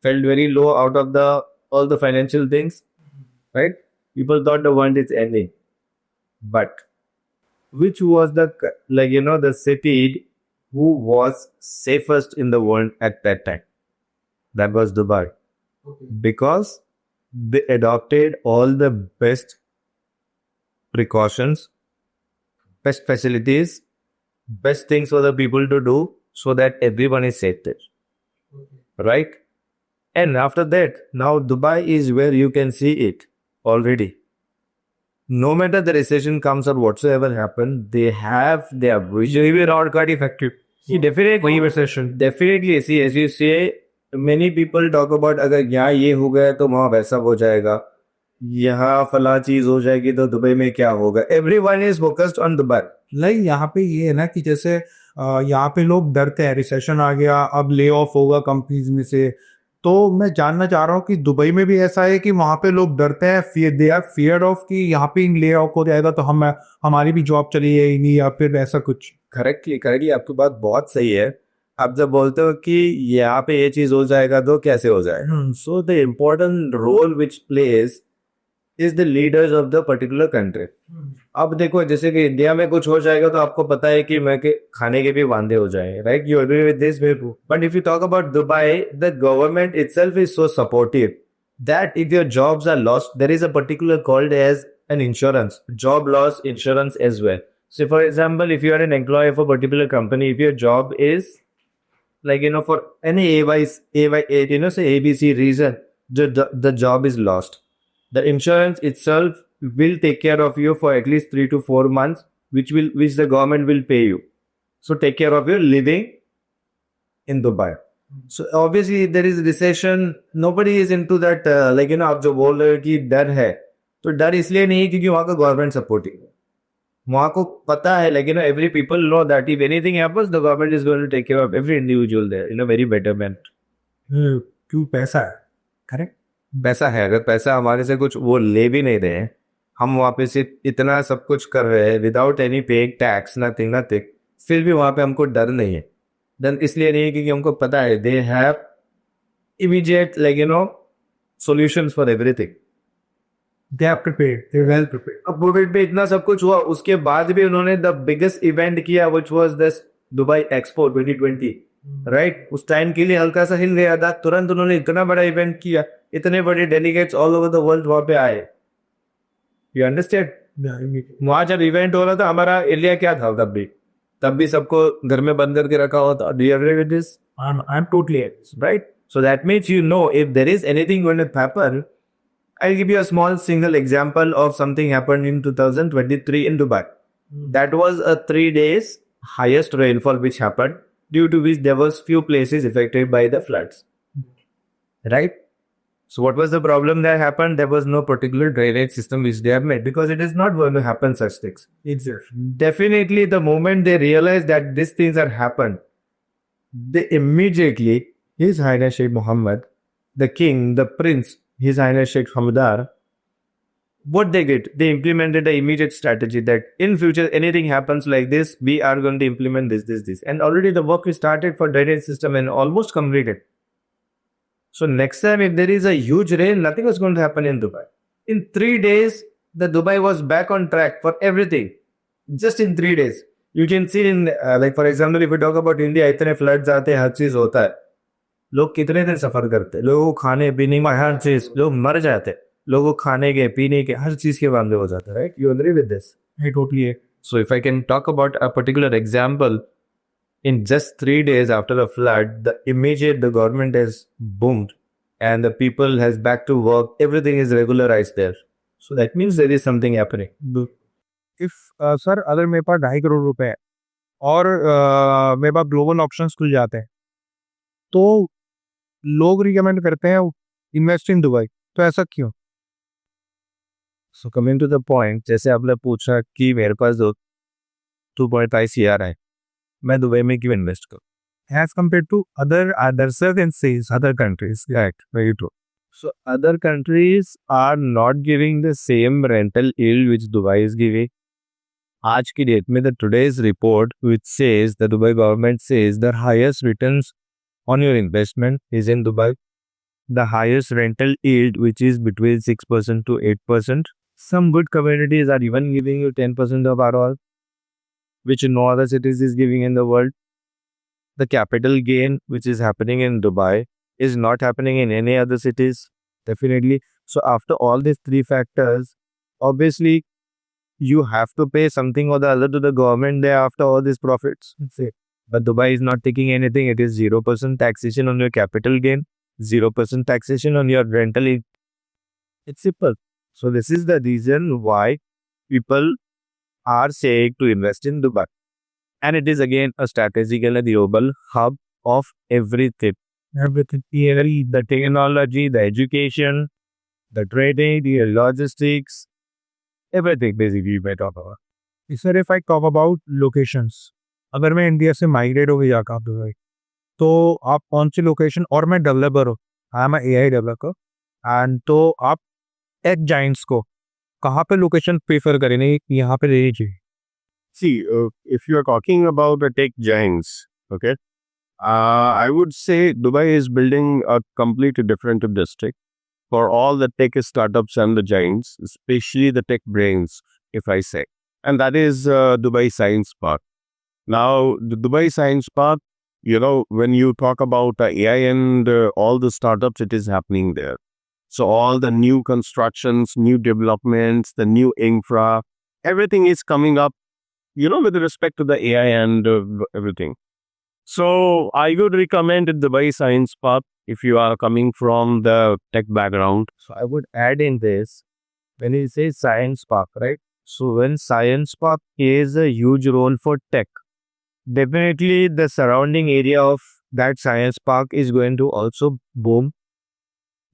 [SPEAKER 1] felt very low out of the all the financial things. Right? People thought the world is ending. But which was the city who was safest in the world at that time? That was Dubai. Because they adopted all the best precautions, best facilities, best things for the people to do so that everyone is safe there. Right? And after that, now Dubai is where you can see it already. No matter the recession comes or whatsoever happen, they have their vision.
[SPEAKER 3] Maybe not quite effective.
[SPEAKER 1] See, definitely
[SPEAKER 3] recession.
[SPEAKER 1] definitely, see, as you say, many people talk about अगर यहाँ ये हो गया तो वहाँ वैसा हो जाएगा, यहाँ फला चीज हो जाएगी तो दुबई में क्या होगा. Everyone is focused on Dubai.
[SPEAKER 3] Like यहाँ पे ये है ना कि जैसे यहाँ पे लोग डरते हैं रिसेशन आ गया, अब ले ऑफ होगा कंपनीज में से. तो मैं जानना चाह रहा हूँ कि दुबई में भी ऐसा है कि वहाँ पे लोग डरते हैं, दे आर फियर ऑफ कि यहाँ पे ले ऑफ हो जाएगा तो हमारी भी जॉब चली जाएगी या फिर ऐसा कुछ.
[SPEAKER 1] करेक्टली आपकी बात बहुत सही है. आप जब बोलते हो कि यहाँ पे ये चीज हो जाएगा तो कैसे हो जाएगा, so the important role which plays is the leaders of the particular country. अब देखो, जैसे कि इंडिया में कुछ हो जाएगा तो आपको पता है कि मैं के खाने के भी वांदे हो जाएंगे. Right? You agree with this? But if you talk about Dubai, the government itself is so supportive that if your jobs are lost, there is a particular called as an insurance, job loss insurance as well. So for example, if you are an employee of a particular company, if your job is for any say ABC reason, the job is lost, the insurance itself will take care of you for at least 3 to 4 months, which the government will pay you. So take care of your living in Dubai. So obviously there is recession, nobody is into that. आप जो बोल रहे हो कि डर है, तो डर इसलिए नहीं क्योंकि वहां का गवर्नमेंट सपोर्टिंग है. वहाँ को पता है, like, every people know that if anything happens, the government is going to take care of every individual there in a very better manner.
[SPEAKER 3] क्यों पैसा है करेक्ट
[SPEAKER 1] पैसा है, अगर पैसा हमारे से कुछ वो ले भी नहीं रहे हैं, हम वहाँ पे सिर्फ इतना सब कुछ कर रहे हैं without any paying tax, nothing nothing, फिर भी वहाँ पे हमको डर नहीं है. डर इसलिए नहीं है क्योंकि हमको पता है they have immediate, solutions for everything.
[SPEAKER 3] They are prepared they well prepared
[SPEAKER 1] अब कोविड पे इतना सब कुछ हुआ, उसके बाद भी उन्होंने द बिगेस्ट इवेंट किया which was this Dubai expo 2020, right. उस टाइम के लिए हल्का सा हिल गया था, तुरंत उन्होंने इतना बड़ा इवेंट किया, इतने बड़े delegates all over the world वहां पे आए. You understand. वहां जब इवेंट हो रहा था, हमारा इंडिया क्या था तब भी सबको घर में बंद करके रखा हुआ था. Do you agree with this?
[SPEAKER 3] I am totally
[SPEAKER 1] Right? So that means if there is anything going to happen, I'll give you a small single example of something happened in 2023 in Dubai. That was a 3 days highest rainfall which happened, due to which there was few places affected by the floods. Right? So what was the problem that happened? There was no particular drainage system which they have made, because it is not going to happen such things. Definitely the moment they realize that these things are happened, they immediately, His Highness Sheikh Mohammed, the king, the prince, His Highness Sheikh Hamdar, what they did, they implemented an immediate strategy that in future anything happens like this, we are going to implement this. And already the work is started for drainage system and almost completed. So next time if there is a huge rain, nothing was going to happen in Dubai. In 3 days, the Dubai was back on track for everything. Just in 3 days. You can see in, like for example, if we talk about India, इतने floods आते हैं, हर चीज होता है. लोग कितने दिन सफर करते हैं, लोगों को खाने पीने में हर चीज, लोग मर जाते हैं, लोगों को खाने के पीने के हर चीज के मामले हो जाता है. Right? You agree with this?
[SPEAKER 3] I totally
[SPEAKER 1] So if I can talk about a particular example, in just 3 days after the flood, the government has boomed and the people has back to work. Everything is regularized there. So that means there is something happening.
[SPEAKER 3] If sir अगर मेरे पास 2.5 करोड़ रुपए है और मेरे पास global options खुल जाते हैं तो लोग रिकमेंड करते हैं इन्वेस्ट इन दुबई, तो ऐसा क्यों?
[SPEAKER 1] So coming to the point, जैसे आपने पूछा कि मेरे पास 2.5 CR है, मैं दुबई में क्यों इन्वेस्ट करूँ?
[SPEAKER 3] As compared to other certain says other countries,
[SPEAKER 1] Right, very true. So other countries are not giving the same rental yield which Dubai is giving. आज की डेट में the today's report which says the Dubai government says the highest returns on your investment is in Dubai. The highest rental yield which is between 6% to 8%. Some good communities are even giving you 10% of ROI, which no other cities is giving in the world. The capital gain which is happening in Dubai is not happening in any other cities, definitely. So after all these three factors, obviously you have to pay something or the other to the government there after all these profits. But Dubai is not taking anything. It is 0% taxation on your capital gain, 0% taxation on your rental. It's simple. So this is the reason why people are saying to invest in Dubai. And it is again a strategical and global hub of everything.
[SPEAKER 3] everything.
[SPEAKER 1] The technology, the education, the trading, the logistics, everything basically we talk about.
[SPEAKER 3] Sir if I talk about locations, अगर मैं India से migrate हो गई जाकर Dubai, तो आप कौन सी location, और मैं डेवलपर हूँ, I am AI developer, and तो आप टेक जाइंट्स को कहाँ पे लोकेशन प्रेफर करेंगे कि यहाँ पे रहनी चाहिए?
[SPEAKER 2] See, if you are talking about the tech giants, okay, I would say Dubai is building a completely different district for all the tech startups and the giants, especially the tech brains, if I say. And that is Dubai Science Park. Now, the Dubai Science Park, when you talk about AI and all the startups, it is happening there. So all the new constructions, new developments, the new infra, everything is coming up, with respect to the AI and everything. So I would recommend Dubai Science Park if you are coming from the tech background.
[SPEAKER 1] So I would add in this, when you say science park, right? So when science park plays a huge role for tech, definitely the surrounding area of that science park is going to also boom.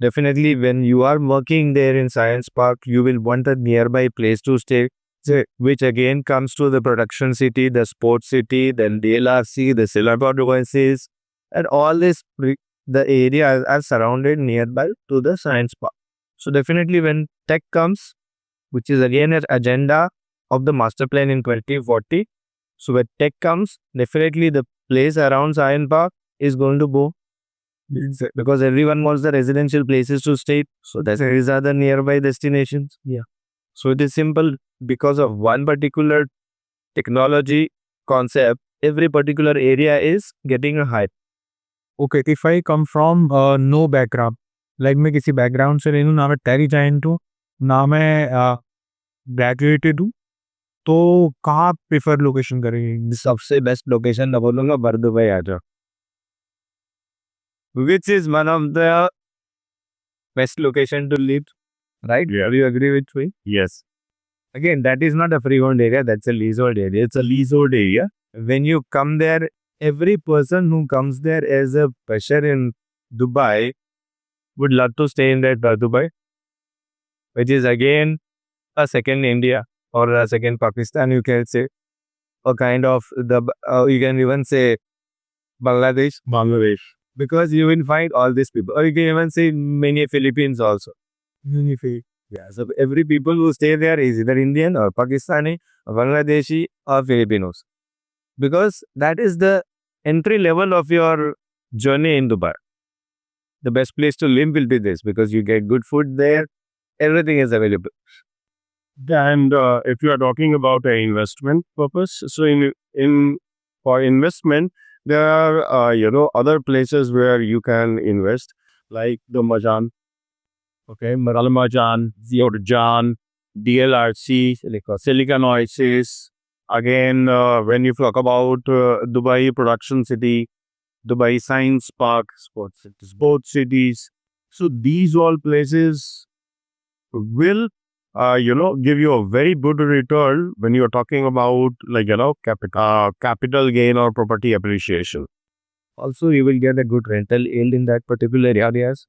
[SPEAKER 1] Definitely when you are working there in science park, you will want a nearby place to stay. So, which again comes to the production city, the sports city, then DLRC, the Silverboard Oasis, and all this, the areas are surrounded nearby to the science park. So definitely when tech comes, which is again an agenda of the master plan in 2040. So when tech comes, definitely the place around science park is going to go. Because everyone wants the residential places to stay. So these are the nearby destinations. Yeah. So it is simple because of one particular technology concept, every particular area is getting a hype.
[SPEAKER 3] Okay if I come from no background like मैं किसी background से नहीं हूँ ना मैं टेरिजाइंट हूँ ना मैं ग्रेजुएटेड हूँ तो कहाँ प्रेफर लोकेशन करेंगे
[SPEAKER 1] सबसे बेस्ट लोकेशन मैं बोलूंगा बरदुबई आ जाओ, which is one of the best location to live, right?
[SPEAKER 2] Yeah.
[SPEAKER 1] Do you agree with me?
[SPEAKER 2] Yes.
[SPEAKER 1] Again, that is not a freehold area, that's a leasehold area. It's a leasehold area. When you come there, every person who comes there as a fresher in Dubai would love to stay in that Dubai, which is again a second India or a second Pakistan, you can say, or kind of the, you can even say Bangladesh,
[SPEAKER 2] Bangladesh.
[SPEAKER 1] because you will find all these people, or you can even say many Philippines also. Yeah, so every people who stay there is either Indian or Pakistani or Bangladeshi or Filipinos, because that is the entry level of your journey in Dubai. The best place to live will be this because you get good food there, everything is available.
[SPEAKER 2] And if you are talking about an investment purpose, so in for investment, there are other places where you can invest, like the Majan, okay, Maralmajan, Ziorjan, DLRC, Silicon Oasis. Again, when you talk about Dubai Production City, Dubai Science Park, sports cities. So these all places will give you a very good return when you're talking about capital gain or property appreciation.
[SPEAKER 1] Also, you will get a good rental yield in that particular areas.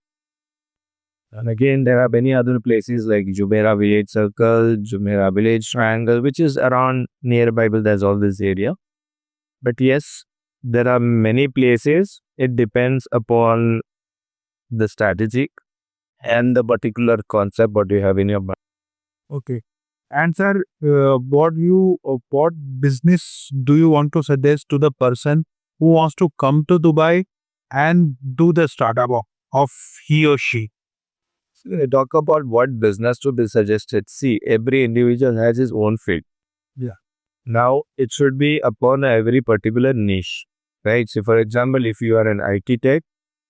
[SPEAKER 1] And again, there are many other places like Jumeirah Village Circle, Jumeirah Village Triangle, which is around nearby, but there's all this area. But yes, there are many places. It depends upon the strategic and the particular concept what you have in your mind.
[SPEAKER 3] Okay. And sir, what business do you want to suggest to the person who wants to come to Dubai and do the startup of he or she?
[SPEAKER 1] So when I talk about what business to be suggested, see, every individual has his own field.
[SPEAKER 3] Yeah.
[SPEAKER 1] Now, it should be upon every particular niche, right? So, for example, if you are an IT tech,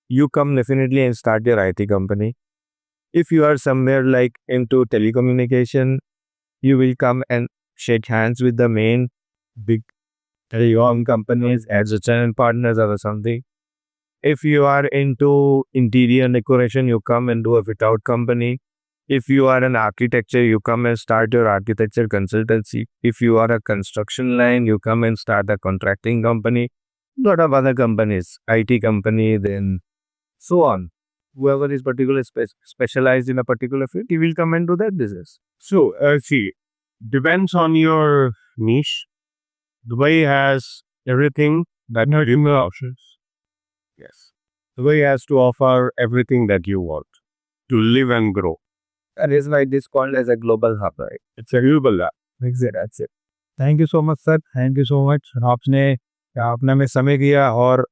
[SPEAKER 1] you come definitely and start your IT company. If you are somewhere like into telecommunication, you will come and shake hands with the main big telecom companies as a channel partners or something. If you are into interior decoration, you come and do a fit out company. If you are an architecture, you come and start your architecture consultancy. If you are a construction line, you come and start a contracting company. Lot of other companies, IT company, then so on. Whoever is particularly specialized in a particular field, he will come and do that business.
[SPEAKER 2] So see, depends on your niche. Dubai has everything that are in the options. Yes, Dubai has to offer everything that you want to live and grow.
[SPEAKER 1] That is why it is called as a global hub, right?
[SPEAKER 2] It's a global lab.
[SPEAKER 1] That's it.
[SPEAKER 3] Thank you so much sir, thank you so much. आपने हमें समय दिया और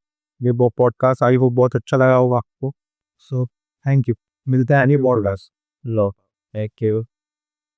[SPEAKER 3] ये वो podcast I वो बहुत अच्छा लगा होगा आपको। सो थैंक यू, मिलते हैं नहीं पॉडकास्ट।
[SPEAKER 1] Lo. Thank you.